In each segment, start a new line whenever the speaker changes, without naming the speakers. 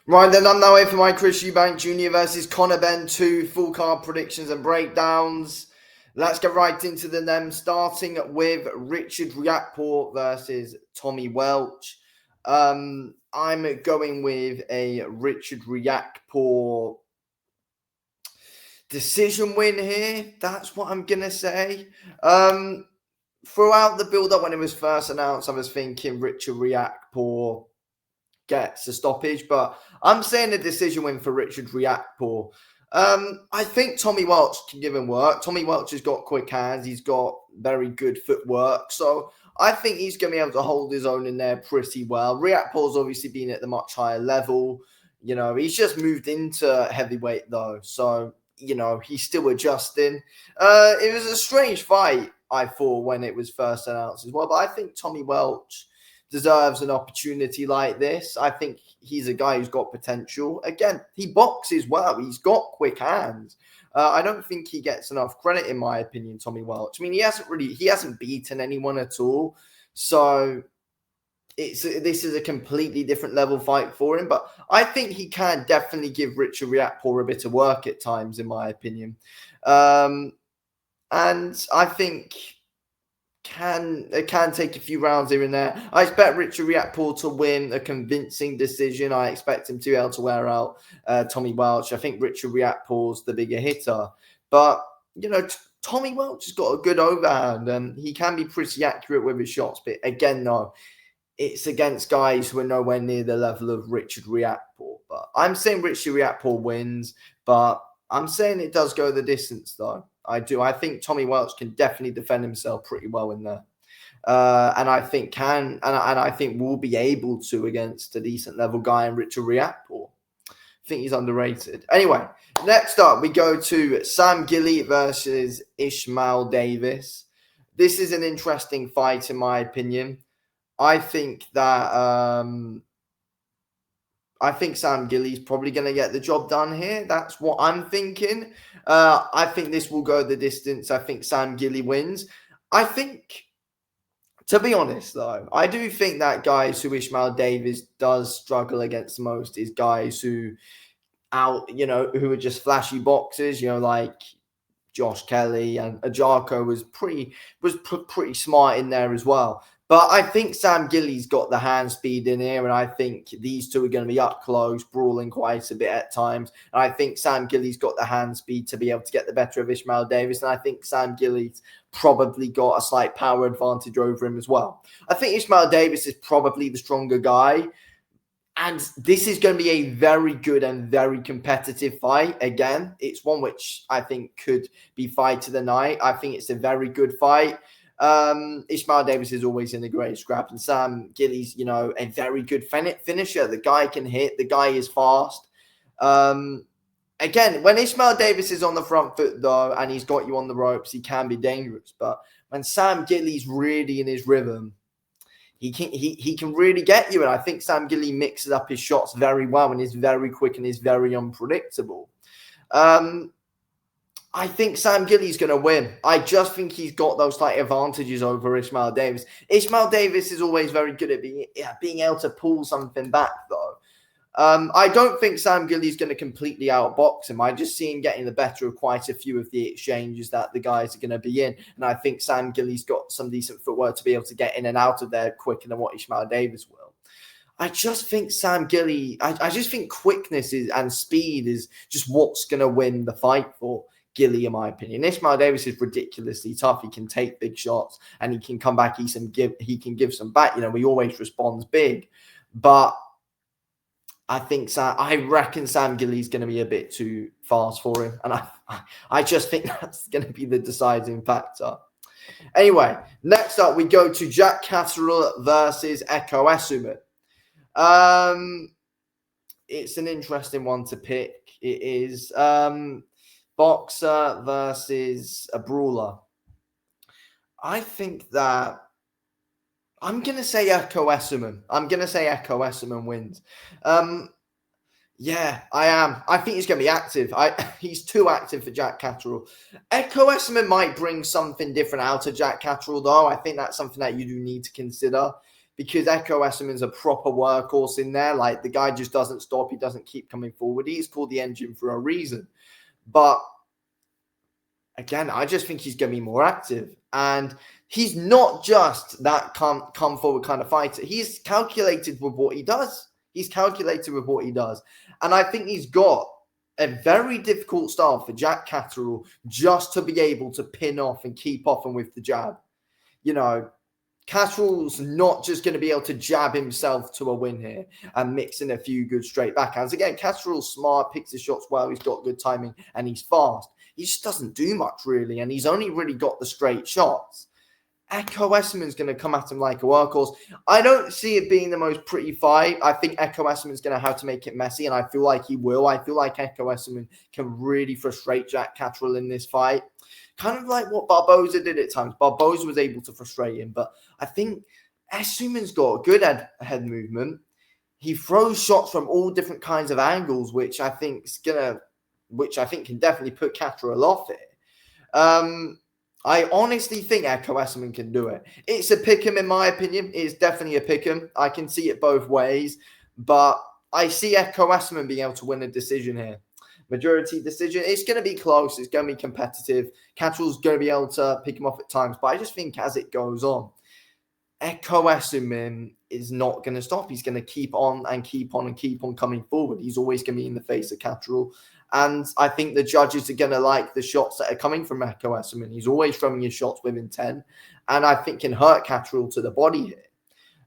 Right, then I'm now here for my Chris Eubank Jr. versus Conor Benn 2 full card predictions and breakdowns. Let's get right into them, starting with Richard Riakporhe versus Tommy Welch. I'm going with a Richard Riakporhe decision win here. That's what I'm going to say. Throughout the build-up when it was first announced, I was thinking Richard Riakporhe gets a stoppage, but I'm saying a decision win for Richard Riakporhe. I think Tommy Welch can give him work. Tommy Welch has got quick hands. He's got very good footwork. So I think he's going to be able to hold his own in there pretty well. Riakporhe's obviously been at the much higher level. You know, he's just moved into heavyweight though. So, you know, he's still adjusting. It was a strange fight, I thought, when it was first announced as well. But I think Tommy Welch deserves an opportunity like this. I think he's a guy who's got potential. Again, he boxes well. He's got quick hands. I don't think he gets enough credit, in my opinion, Tommy Welch. I mean, he hasn't beaten anyone at all. So this is a completely different level fight for him. But I think he can definitely give Richard Riakporhe a bit of work at times, in my opinion. And I think it can take a few rounds here and there. I expect Richard Riakporhe to win a convincing decision. I expect him to be able to wear out Tommy Welch. I think Richard Riakporhe's the bigger hitter. But, you know, Tommy Welch has got a good overhand and he can be pretty accurate with his shots. But again, no, it's against guys who are nowhere near the level of Richard Riakporhe. But I'm saying Richard Riakporhe wins, but I'm saying it does go the distance, though. I do. I think Tommy Welch can definitely defend himself pretty well in there, and I think I think will be able to against a decent level guy in Richard Riakporhe. I think he's underrated. Anyway, next up we go to Sam Gilley versus Ishmael Davis. This is an interesting fight in my opinion. I think Sam Gilley's probably going to get the job done here. That's what I'm thinking. I think this will go the distance. I think Sam Gilley wins. I think, to be honest, though, I do think that guys who Ishmael Davis does struggle against most is guys who who are just flashy boxers, like Josh Kelly and Ajako was pretty smart in there as well. But I think Sam Gilley's got the hand speed in here, and I think these two are going to be up close, brawling quite a bit at times. And I think Sam Gilley's got the hand speed to be able to get the better of Ishmael Davis, and I think Sam Gilley's probably got a slight power advantage over him as well. I think Ishmael Davis is probably the stronger guy, and this is going to be a very good and very competitive fight. Again, it's one which I think could be fight of the night. I think it's a very good fight. Ishmael Davis is always in a great scrap, and Sam Gilley's, a very good finisher. The guy can hit. The guy is fast. Again, when Ishmael Davis is on the front foot, though, and he's got you on the ropes, he can be dangerous. But when Sam Gilley's really in his rhythm, he can really get you. And I think Sam Gilley mixes up his shots very well and is very quick and is very unpredictable. I think Sam Gilley's going to win. I just think he's got those slight advantages over Ishmael Davis. Ishmael Davis is always very good at being able to pull something back, though. I don't think Sam Gilley's going to completely outbox him. I just see him getting the better of quite a few of the exchanges that the guys are going to be in. And I think Sam Gilley's got some decent footwork to be able to get in and out of there quicker than what Ishmael Davis will. I just think Sam Gilley, I just think quickness and speed is just what's going to win the fight for Gilley, in my opinion. Ishmael Davis is ridiculously tough. He can take big shots and he can come back. He can give some back. He always responds big. But I reckon Sam Gilley's going to be a bit too fast for him. And I just think that's going to be the deciding factor. Anyway, next up, we go to Jack Catterall versus Eko Essuman. It's an interesting one to pick. It is boxer versus a brawler. I think that I'm going to say Eko Essuman. I'm going to say Eko Essuman wins. Yeah, I am. I think he's going to be active. He's too active for Jack Catterall. Eko Essuman might bring something different out of Jack Catterall, though. I think that's something that you do need to consider. because Echo Esserman's a proper workhorse in there. Like, the guy just doesn't stop. He doesn't keep coming forward. He's called the engine for a reason. But again, I just think he's going to be more active. And he's not just that come forward kind of fighter. He's calculated with what he does. And I think he's got a very difficult style for Jack Catterall just to be able to pin off and keep off and with the jab. You know, Catterall's not just going to be able to jab himself to a win here and mix in a few good straight backhands. Again, Catterall's smart, picks his shots well, he's got good timing, and he's fast. He just doesn't do much, really, and he's only really got the straight shots. Echo Esserman's going to come at him like a workhorse. I don't see it being the most pretty fight. I think Echo Esserman's going to have to make it messy, and I feel like he will. I feel like Echo Esserman can really frustrate Jack Catterall in this fight. Kind of like what Barboza did at times. Barboza was able to frustrate him, but I think Esserman's got a good head movement. He throws shots from all different kinds of angles, which I think can definitely put Catterall off here. I honestly think Echo Esserman can do it. It's a pick'em in my opinion. It's definitely a pick'em. I can see it both ways, but I see Echo Esserman being able to win a decision here. Majority decision. It's going to be close. It's going to be competitive. Catterall's going to be able to pick him off at times, but I just think as it goes on, Echo Esserman is not going to stop. He's going to keep on and keep on and keep on coming forward. He's always going to be in the face of Catterall. And I think the judges are going to like the shots that are coming from Echo Esserman. He's always throwing his shots with intent, and I think can hurt Catterall to the body here.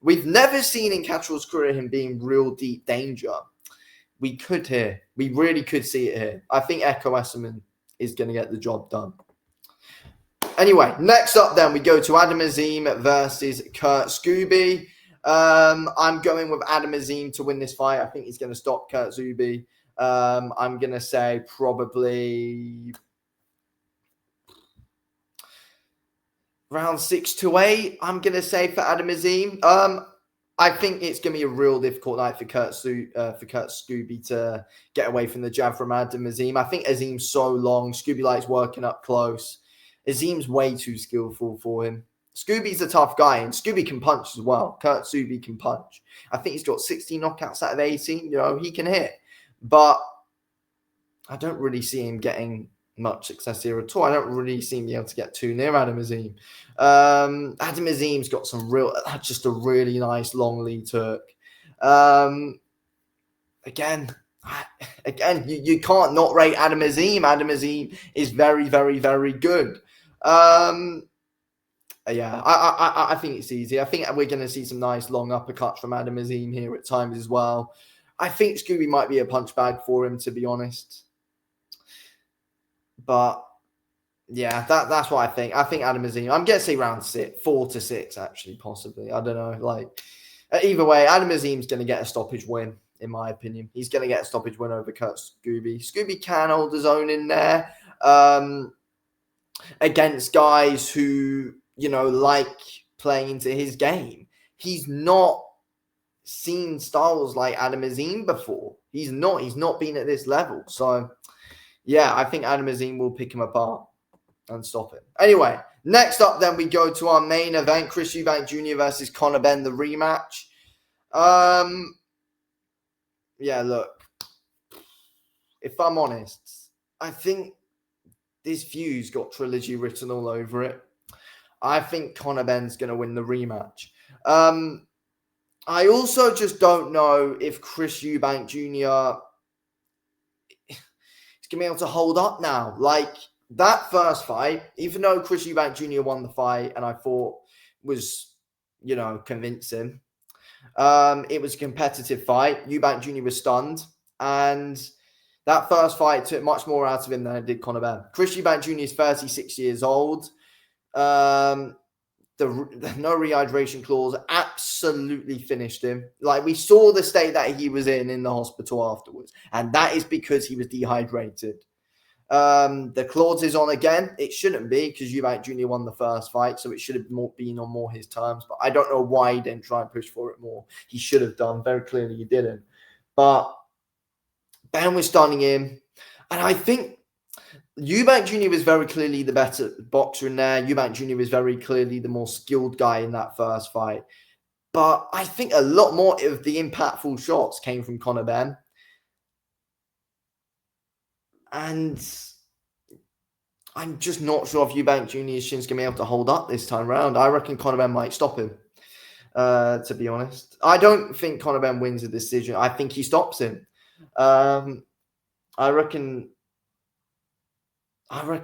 We've never seen in Catterall's career him being real deep danger. We could here. We really could see it here. I think Echo Esserman is going to get the job done. Anyway, next up then, we go to Adam Azim versus Kurt Scooby. I'm going with Adam Azim to win this fight. I think he's going to stop Kurt Scooby. I'm going to say probably round 6 to 8. I'm going to say for Adam Azim. I think it's going to be a real difficult night for Kurt Scooby to get away from the jab from Adam Azim. I think Azim's so long. Scooby likes working up close. Azim's way too skillful for him. Scooby's a tough guy, and Scooby can punch as well. Kurt Scooby can punch. I think he's got 16 knockouts out of 18. You know, he can hit. But I don't really see him getting much success here at all. I don't really see him being able to get too near Adam Azim. Adam Azim's got just a really nice long lead hook. Again, you can't not rate Adam Azim. Adam Azim is very, very, very good. Yeah, I think it's easy. I think we're going to see some nice long uppercuts from Adam Azim here at times as well. I think Scooby might be a punch bag for him, to be honest. But yeah, that's what I think. I think Adam Azim, I'm going to say round 4 to 6, actually, possibly. I don't know. Like, either way, Adam Azim's going to get a stoppage win, in my opinion. He's going to get a stoppage win over Kurt Scooby. Scooby can hold his own in there against guys who, you know, like playing into his game. He's not seen styles like Adam Azim before. He's not been at this level. So, yeah, I think Adam Azim will pick him apart and stop it. Anyway, next up then we go to our main event, Chris Eubank Jr. versus Conor Benn, the rematch. Yeah, look, if I'm honest, I think this view's got trilogy written all over it. I think Conor Benn's going to win the rematch. I also just don't know if Chris Eubank Jr. is going to be able to hold up now. Like, that first fight, even though Chris Eubank Jr. won the fight and I thought was, you know, convincing, it was a competitive fight. Eubank Jr. was stunned, and that first fight took much more out of him than it did Conor Benn. Chris Eubank Jr. is 36 years old. The no rehydration clause absolutely finished him. Like, we saw the state that he was in the hospital afterwards, and that is because he was dehydrated. The clause is on again. It shouldn't be, because Eubank Jr. won the first fight, so it should have been on more his terms. But I don't know why he didn't try and push for it more. He should have done. Very clearly he didn't. But Benn was stunning him, and I think Eubank Jr. was very clearly the better boxer in there. Eubank Jr. was very clearly the more skilled guy in that first fight. But I think a lot more of the impactful shots came from Conor Benn. And I'm just not sure if Eubank Jr.'s shin's going to be able to hold up this time round. I reckon Conor Benn might stop him, to be honest. I don't think Conor Benn wins a decision. I think he stops him. I reckon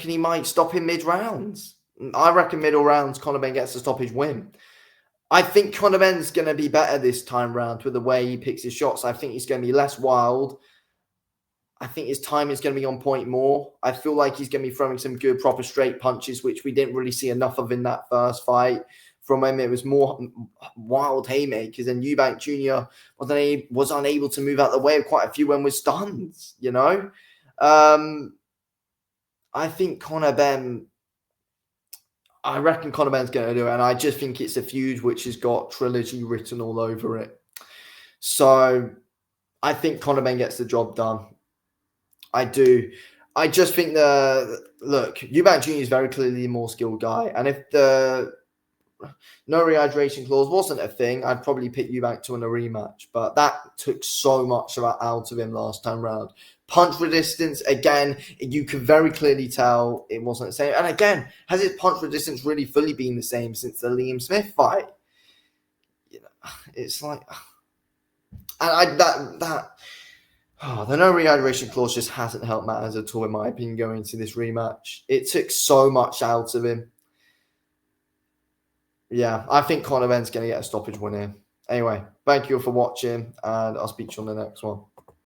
he might stop him mid-rounds. I reckon middle rounds, Conor Benn gets a stoppage win. I think Conor Benn's going to be better this time round with the way he picks his shots. I think he's going to be less wild. I think his time is going to be on point more. I feel like he's going to be throwing some good, proper straight punches, which we didn't really see enough of in that first fight. From him, it was more wild haymakers, and Eubank Jr. was unable to move out the way of quite a few when with stuns, you know? I think I reckon Conor Benn's going to do it, and I just think it's a feud which has got trilogy written all over it. So I think Conor Benn gets the job done. I do. I just think Eubank Jr. is very clearly the more skilled guy, and if the no rehydration clause wasn't a thing, I'd probably pick Eubank to win a rematch. But that took so much out of him last time round. Punch resistance, again, you could very clearly tell it wasn't the same. And again, has his punch resistance really fully been the same since the Liam Smith fight? You know, it's like, and the no rehydration clause just hasn't helped matters at all, in my opinion, going into this rematch. It took so much out of him. Yeah, I think Conor Benn's going to get a stoppage win here. Anyway, thank you for watching, and I'll speak to you on the next one.